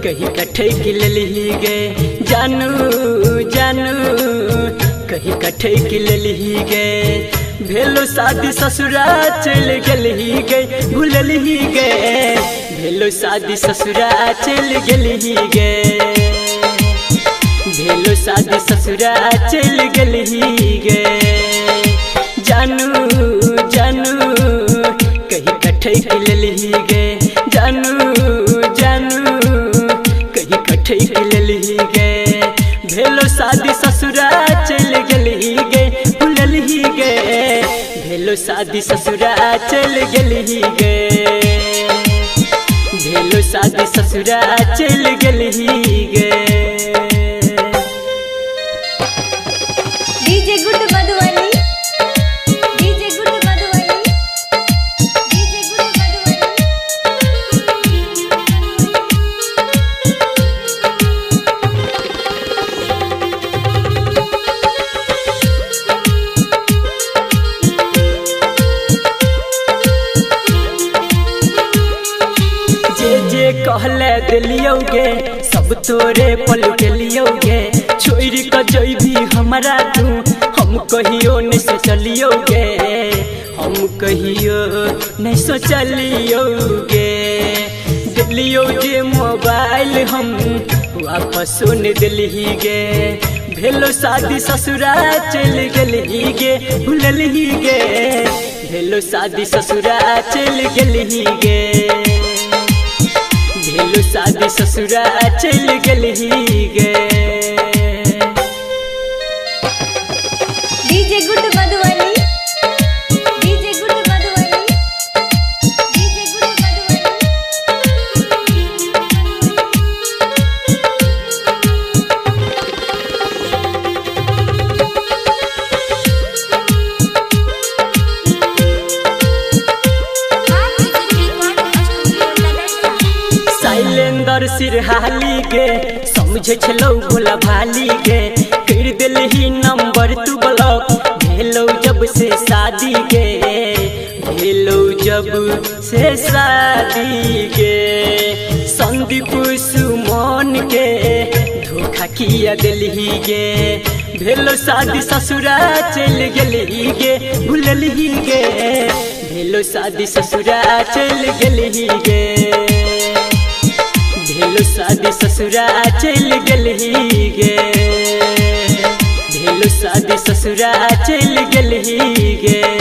कहीं कट्ठे की लली गे जानू जानू कहीं कट्ठे की लली गे भेलो शादी ससुरा चल गली गे भूलली गे भेलो शादी ससुरा चल गली गे भेलो शादी ससुरा चल गली गे जानू जानू कहीं कट्ठे की लली गे जानू जानू कट्ठे लली गे भेलो शादी ससुरा चल गली गे भूलली गे भेलो शादी ससुरा चल गली गे भेलो शादी ससुरा चल गली गे। डीजे गुड मधुबनी डीजे गुड मधुबनी डीजे गुड कहले दिलियोगे सब तोरे पल के लियोगे छोड़ कर जइभी हमारा तू हम कहियो नहीं सोचलियोगे हम कहियो नहीं सोचलियोगे दिलियोगे मोबाइल हम वापस सुन दिली गे भेलो शादी ससुरा चल गली गे भूलली गे भेलो शादी ससुरा चल गली गे भेलो शादी ससुरा चल गली गे। डीजे गुड मधुबनी डीजे गुड मधुबनी डीजे गुड शैलेंद्र सिरहाली गे समझे छलो भोला भाली गे कर दिलही नंबर तू ब्लॉक भेलो जब से शादी गे भेलो जब से शादी गे संदीप सुमन के धोखा किया दिलही गे भेलो शादी ससुरा चल गली गे भूलली गे भेलो शादी ससुरा चल गली गे भेलो शादी ससुरा चल गली गे भेलो शादी ससुरा चल गली गे।